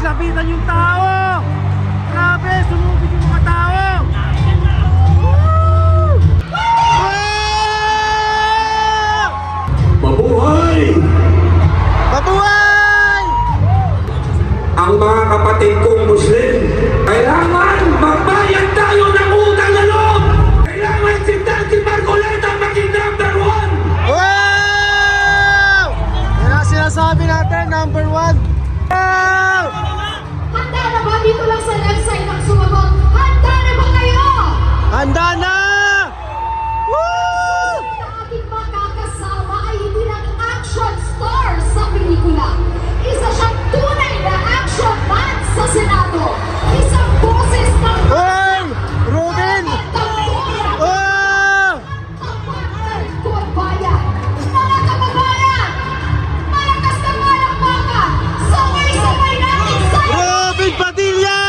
naglapitan yung tao! Grabe, sumubig yung mga tao! Mabuhay! Mabuhay! Ang mga kapatid kong Muslim, kailangan magbayad tayo ng utang na loob! Kailangan si Dante Marcoleta maging number 1! Wow! Yan ang sinasabi natin, number 1! Wow! Handa na ba dito lang sa left side ang sumagot? Handa na ba kayo? Handa na! Ang ating makakasama ay hindi lang action star sa pelikula. Isa siyang tunay na action man sa Senado. Isang boses ng Hey! Ruben! Oh! Bayan. Mga kababayan, malakas na malakpakan. Sabay-sabay natin sa Robin Padilla!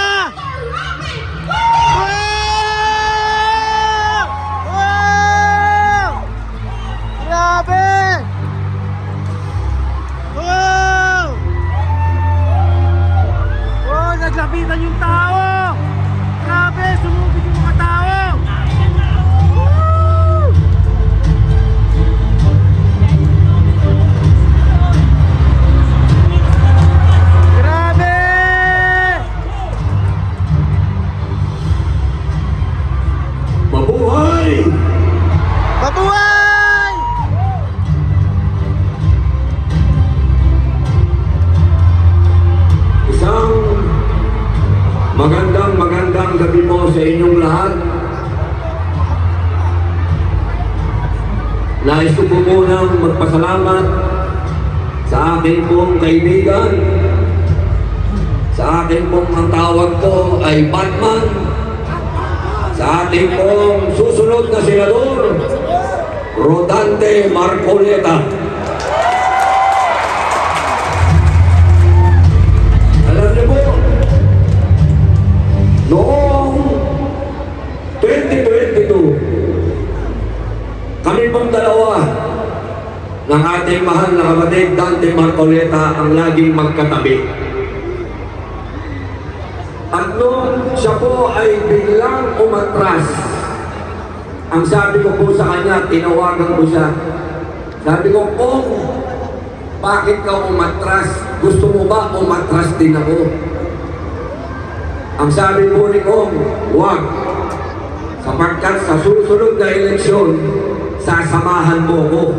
Robin! Wow! Wow! Grabe! Wow! Oh, naglapitan yung tao! Grabe, sumubig yung mga tao! Woo! Grabe! Mabuhay! Mabuhay! Isang magandang gabi po sa inyong lahat. Nais ko po munang magpasalamat sa aking pong kaibigan. Sa aking pong ang tawag ko ay Batman. Sa ating pong susunod na senador, Rodante Marcoleta. Alam niyo po, noong 2022, kami pong dalawa ng ating mahal na kapatid Dante Marcoleta ang laging magkatabi. At noon siya po ay biglang umatras, ang sabi ko po sa kanya, tinawagan ko siya. Sabi ko, Kong, bakit ka umatras? Gusto mo ba umatras din ako? Ang sabi po ni Kong, wag. Sapagkat sa susunod na eleksyon, sasamahan mo ko.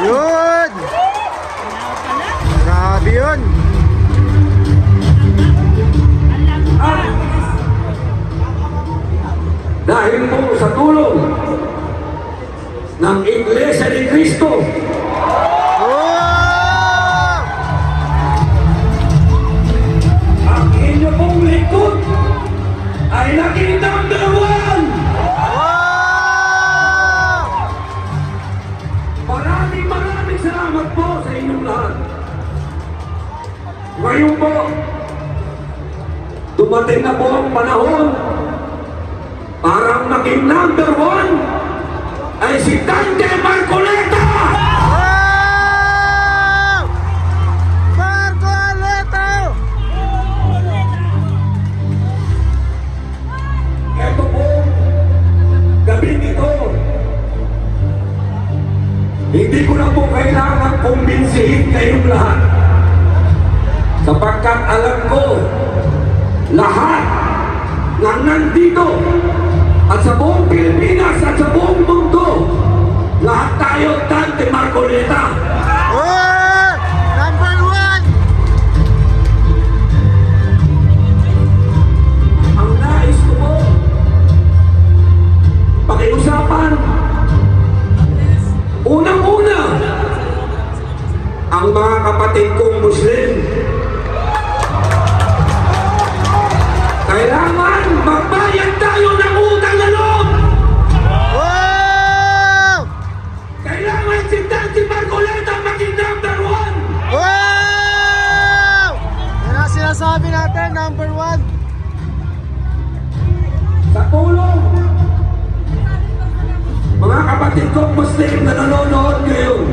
Yun! Grabe yun! Dahil po sa tulong ng Iglesia ni Cristo, Wow! ang inyo pong lingkod ay naging number 1! Wow! Maraming salamat po sa inyong lahat. Ngayon po, dumating na po ang panahon para maging number 1 ay si Dante Marcoleta! Wow! Marcoleta! Ito po, gabi nito, hindi ko na po kailangan kumbinsihin kayong lahat. Sapagkat alam ko, lahat ng nandito at sa buong Pilipinas at sa buong mundo, lahat tayo Dante Marcoleta. Oh! Number 1! Ang nais ko po, pakiusapan, unang-una, ang mga kapatid kong Muslim. Kailangan magbayad tayo ng utang na loob! Wow! Kailangan si Dante Marcoleta maging number 1! Wow! Yan ang sinasabi natin, number 1! Sa tulong, mga kapatid kong Muslim na nanonood ngayon,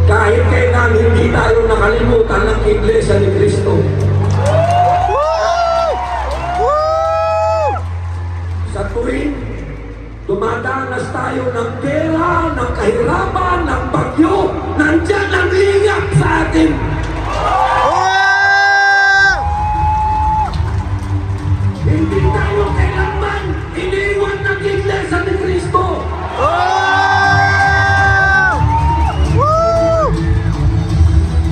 Kahit kailan hindi tayo nakalimutan ng Iglesia ni Cristo. Sa tuwing dumadanas tayo ng gera, ng kahirapan, ng bagyo, nandyan ang lingap sa atin. Hindi tayo kailanman iniwan ng Iglesia ni Cristo.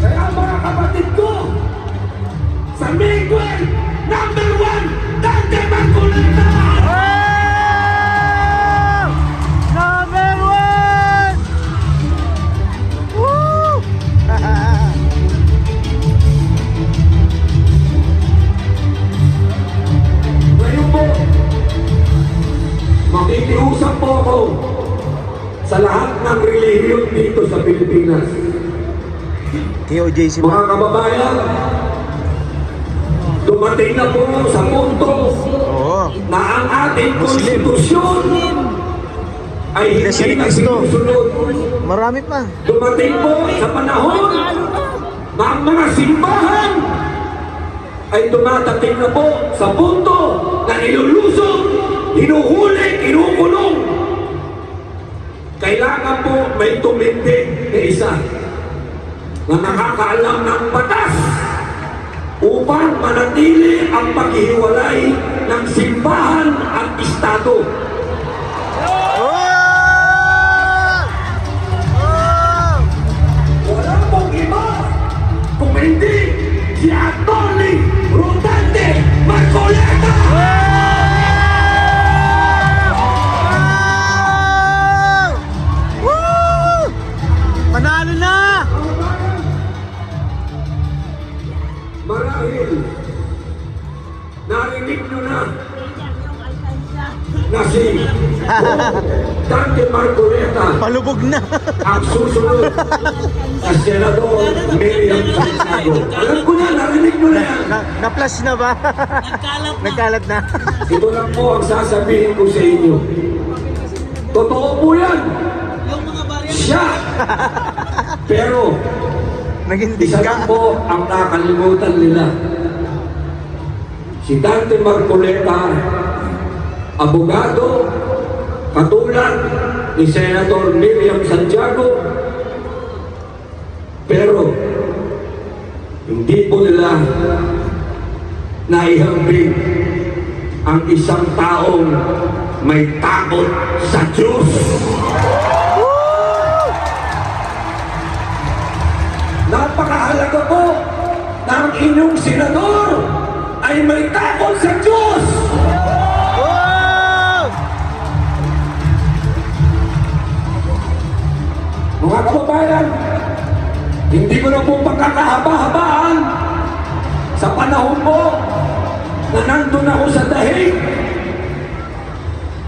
Kaya mga kapatid ko, sa Miguel, number 1, Dante Marcoleta! Number 1! Woo! Ngayon po, makikiusap po ako sa lahat ng relihiyon dito sa Pilipinas. TOJC Mga kababayan, dumating na po sa punto Oo. na ang ating konstitusyon ay Iglesia hindi ni na Cristo. sinusunod. Marami pa. Dumating po sa panahon na ang mga simbahan ay dumatating na po sa punto na nilulusog, hinuhuli, kinukulong. Kailangan po may tumindig na isa na nakakaalam ng batas upang manatili ang paghihiwalay ng simbahan at Estado. Wala pong iba kung hindi si Atty. Rodante Marcoleta! Panalo na! Marahil narinig nyo na si Dante Marcoleta Palubog na! ang susunod na Senador Miriam Santiago. Alam ko na, narinig nyo na yan. Na-flash na ba? Nagkalat na. Ito lang po ang sasabihin ko sa inyo. Totoo po yan. Siya. Pero, Naging isa lang po ang nakalimutan nila. Si Dante Marcoleta, abogado, katulad ni Senator Miriam Santiago, pero hindi po nila naihambing ang isang taong may takot sa Diyos. Napakahalaga po na ang inyong senador ay may takot sa Diyos. Mga kababayan, hindi ko na po pagkakahaba-habaan sa panahon po na nandun ako sa dahig.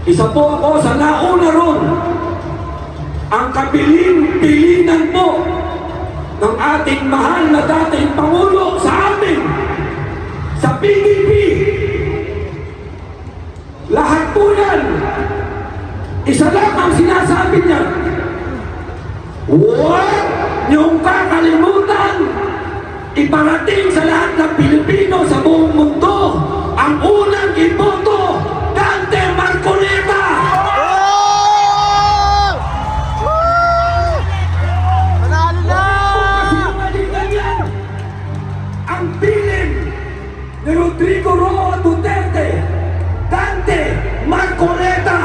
Isa po ako sa nauna ron. Ang kapiling-pilinan po ng ating mahal na dating Pangulo sa amin, sa PDP. Lahat po yan, isa lang ang sinasabi niya, huwag niyong kakalimutan iparating sa lahat ng Pilipino sa buong mundo ang unang iboto, Dante Marcoleta! Panalo na! Kasinungalingan yan ang bilin ni Rodrigo Roa Duterte, Dante Marcoleta!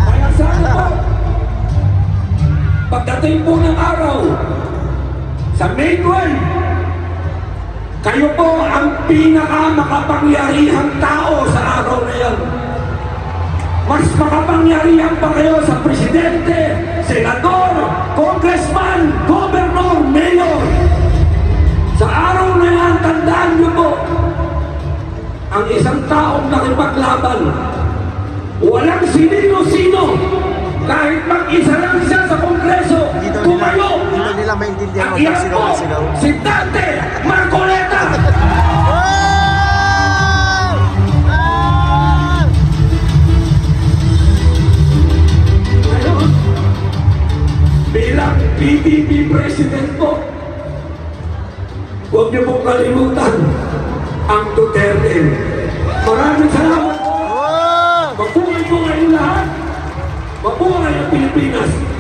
Kaya sana po, pagdating po ng araw, sa May 12, kayo po ang pinakamakapangyarihang tao sa araw na yan. Mas makapangyarihan pa kayo sa presidente, senador, congressman, governor, mayor. Sa araw na yan, tandaan niyo po, ang isang taong nakipaglaban, walang sinino-sino, kahit mag-isa lang siya sa kongreso, tumayo. Hindi nila maintindihan Ang kung iyan sino po, ang sigaw. si Dante Marcoleta! bilang PBB President po, huwag niyo pong kalimutan ang Duterte. Maraming salamat po. Mabuhay po kayong lahat. Mabuhay ang Pilipinas.